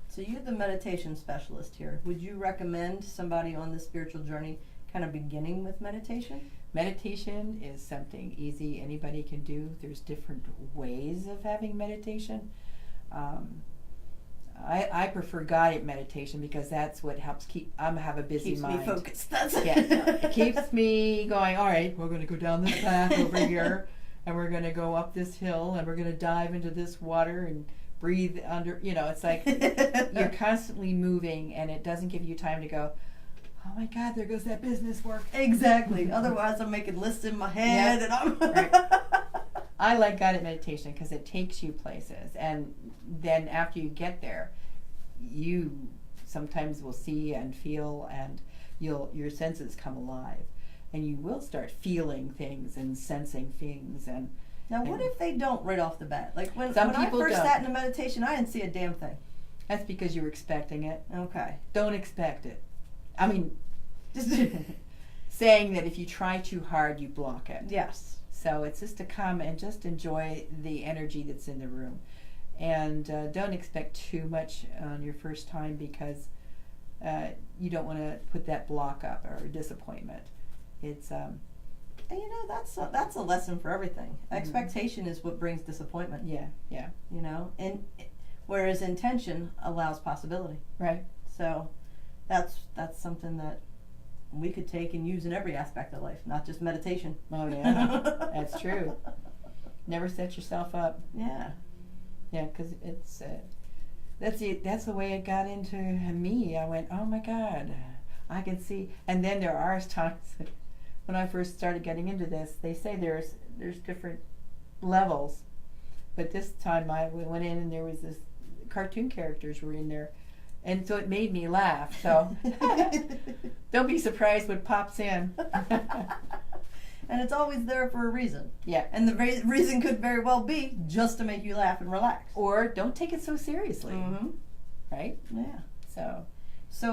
So you're the meditation specialist here. Would you recommend somebody on the spiritual journey kind of beginning with meditation? Meditation is something easy anybody can do. There's different ways of having meditation. I prefer guided meditation because that's what helps have a busy mind. Keeps me focused. That's it. Yes, it keeps me going, all right, we're going to go down this path over here, and we're going to go up this hill, and we're going to dive into this water and breathe under, it's like you're constantly moving, and it doesn't give you time to go, oh my God, there goes that business work. Exactly. Otherwise, I'm making lists in my head, and I'm... Right. I like guided meditation because it takes you places, and then after you get there, you sometimes will see and feel, and your senses come alive, and you will start feeling things and sensing things. And now, what if they don't right off the bat? Like when I first don't. Sat in a meditation, I didn't see a damn thing. That's because you were expecting it. Okay. Don't expect it. I mean, just saying that if you try too hard, you block it. Yes. So it's just to come and just enjoy the energy that's in the room. And don't expect too much on your first time because you don't want to put that block up or disappointment. It's and that's a lesson for everything. Expectation is what brings disappointment. Yeah. And Whereas intention allows possibility. Right. So that's something that we could take and use in every aspect of life, not just meditation. Oh yeah, that's true. Never set yourself up. Yeah. Yeah, because it's that's the way it got into me. I went, oh my God, I can see. And then there are times when I first started getting into this, they say there's different levels, but this time we went in and there was this cartoon characters were in there, and so it made me laugh. So don't be surprised what pops in. And it's always there for a reason. Yeah. And the reason could very well be just to make you laugh and relax. Or don't take it so seriously. Mm-hmm. Right? Yeah. So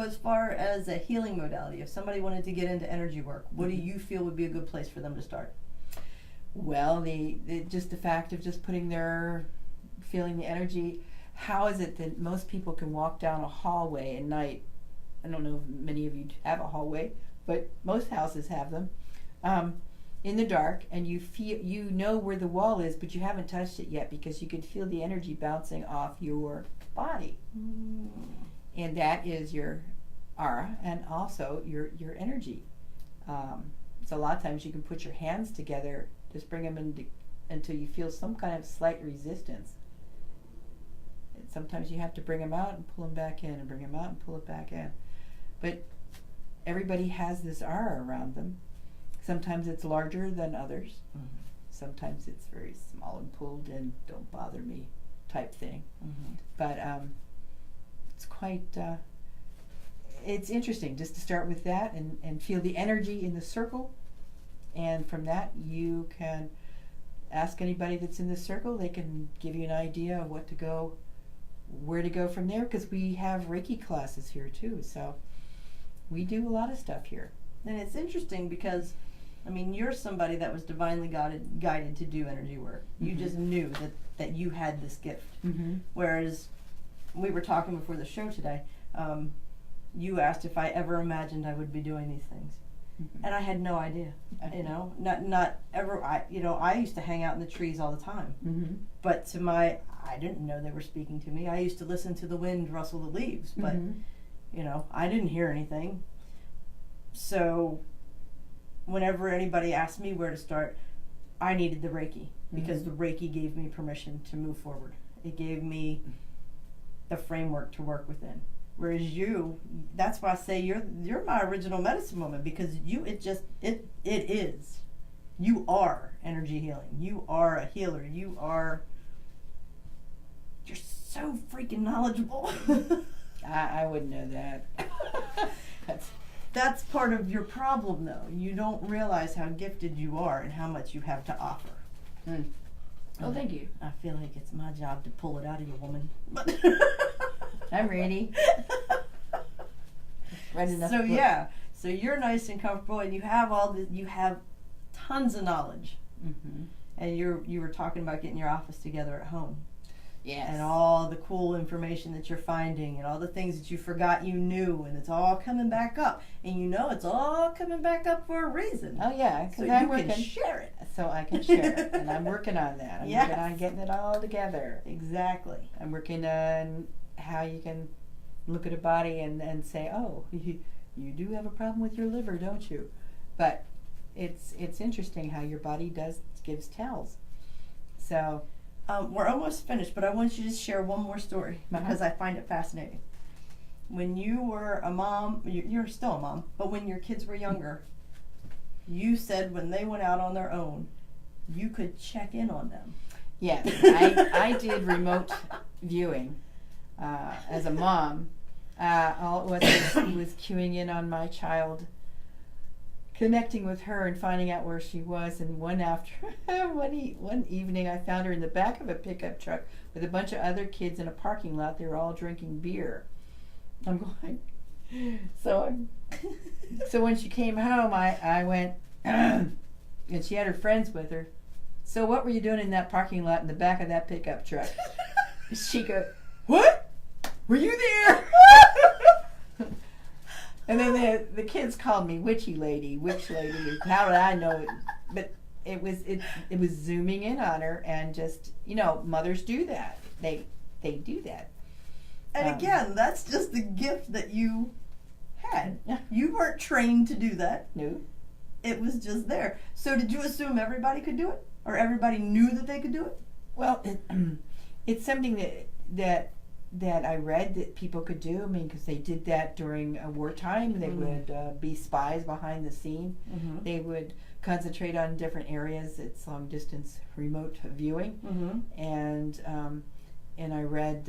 As far as a healing modality, if somebody wanted to get into energy work, what do you feel would be a good place for them to start? well, the just the fact of just feeling the energy. How is it that most people can walk down a hallway at night? I don't know if many of you have a hallway, but most houses have them. In the dark, and you know where the wall is, but you haven't touched it yet because you can feel the energy bouncing off your body. And that is your aura and also your energy. So a lot of times you can put your hands together, just bring them in until you feel some kind of slight resistance. And sometimes you have to bring them out and pull them back in, and bring them out and pull it back in. But everybody has this aura around them. Sometimes it's larger than others. Mm-hmm. Sometimes it's very small and pulled in, don't bother me type thing. Mm-hmm. But it's quite, it's interesting just to start with that and feel the energy in the circle. And from that, you can ask anybody that's in the circle. They can give you an idea of where to go from there, because we have Reiki classes here too. So we do a lot of stuff here. And it's interesting because, I mean, you're somebody that was divinely guided to do energy work. You Mm-hmm. just knew that you had this gift. Mm-hmm. Whereas we were talking before the show today, you asked if I ever imagined I would be doing these things. Mm-hmm. And I had no idea, not ever. I used to hang out in the trees all the time, Mm-hmm. but I didn't know they were speaking to me. I used to listen to the wind rustle the leaves, but Mm-hmm. I didn't hear anything. So whenever anybody asked me where to start, I needed the Reiki, because Mm-hmm. the Reiki gave me permission to move forward. It gave me the framework to work within. Whereas that's why I say you're my original medicine woman, because it is. You are energy healing. You are a healer. You're so freaking knowledgeable. I wouldn't know that. That's part of your problem, though. You don't realize how gifted you are and how much you have to offer. Oh, thank you. I feel like it's my job to pull it out of you, woman. But I'm ready. Read enough so book. yeah, so you're nice and comfortable, and you have tons of knowledge. Mm-hmm. And you were talking about getting your office together at home. Yes. And all the cool information that you're finding, and all the things that you forgot you knew, and it's all coming back up. And it's all coming back up for a reason. Oh yeah, So because you I'm working. can share it. So I can share it, and I'm working on that. I'm Yes. working on getting it all together. Exactly. I'm working on how you can look at a body and say, oh, you do have a problem with your liver, don't you? But it's interesting how your body gives tells. So. We're almost finished, but I want you to share one more story, because I find it fascinating. When you were a mom, you're still a mom, but when your kids were younger, you said when they went out on their own, you could check in on them. Yes, I did remote viewing as a mom. All it was queuing in on my child, connecting with her and finding out where she was. And one evening I found her in the back of a pickup truck with a bunch of other kids in a parking lot. They were all drinking beer. I'm going, so when she came home, I went, and she had her friends with her. So what were you doing in that parking lot in the back of that pickup truck? She goes, what? Were you there? And then the kids called me witch lady. How did I know it? But it was zooming in on her, and just, mothers do that. They they do that. And again, that's just the gift that you had. Yeah. You weren't trained to do that. No. It was just there. So did you assume everybody could do it? Or everybody knew that they could do it? Well, it's something that I read that people could do. I mean, because they did that during wartime. They would be spies behind the scene. Mm-hmm. They would concentrate on different areas. It's long distance remote viewing. Mm-hmm. And I read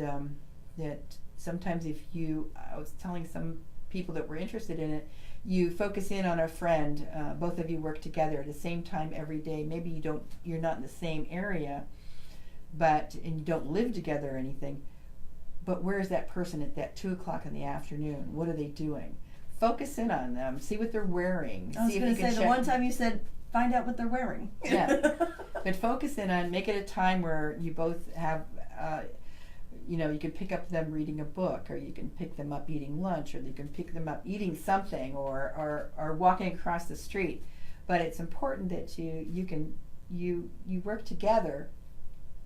that sometimes I was telling some people that were interested in it, you focus in on a friend, both of you work together at the same time every day. Maybe you're not in the same area, and you don't live together or anything, but where is that person at that 2:00 in the afternoon? What are they doing? Focus in on them, see what they're wearing. I was going to say, the one time you said, find out what they're wearing. Yeah. But focus in on, make it a time where you both have, you can pick up them reading a book, or you can pick them up eating lunch, or you can pick them up eating something, or walking across the street. But it's important that you work together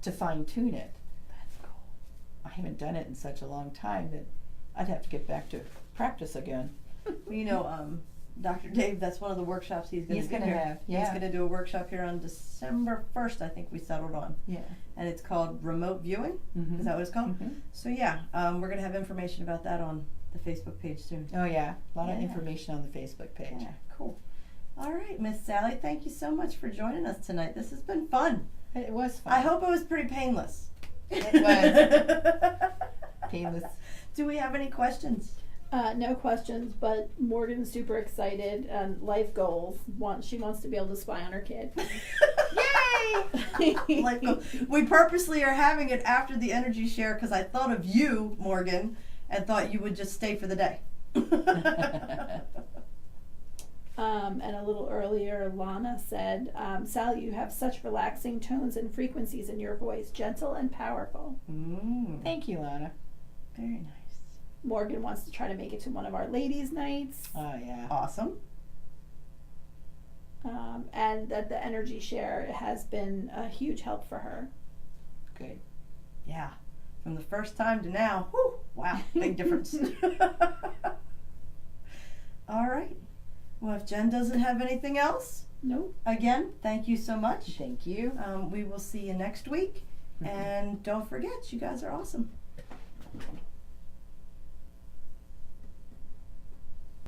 to fine tune it. That's cool. I haven't done it in such a long time that I'd have to get back to practice again. Dr. Dave, that's one of the workshops he's going to do here. have. Yeah. He's going to do a workshop here on December 1st, I think we settled on. Yeah. And it's called Remote Viewing. Mm-hmm. Is that what it's called? Mm-hmm. So yeah, we're going to have information about that on the Facebook page soon. Oh yeah, a lot of Yeah. information on the Facebook page. Yeah, cool. All right, Miss Sally, thank you so much for joining us tonight. This has been fun. It was fun. I hope it was pretty painless. It was. Painless. Do we have any questions? No questions, but Morgan's super excited and life goals. She wants to be able to spy on her kid. Yay! Life goal. We purposely are having it after the energy share because I thought of you, Morgan, and thought you would just stay for the day. And a little earlier, Lana said, Sally, you have such relaxing tones and frequencies in your voice, gentle and powerful. Thank you, Lana. Very nice. Morgan wants to try to make it to one of our ladies' nights. Oh yeah. Awesome. And that the energy share has been a huge help for her. Good. Yeah. From the first time to now, whew, wow, big difference. All right. Well, if Jen doesn't have anything else, Nope. again, thank you so much. Thank you. We will see you next week. And don't forget, you guys are awesome.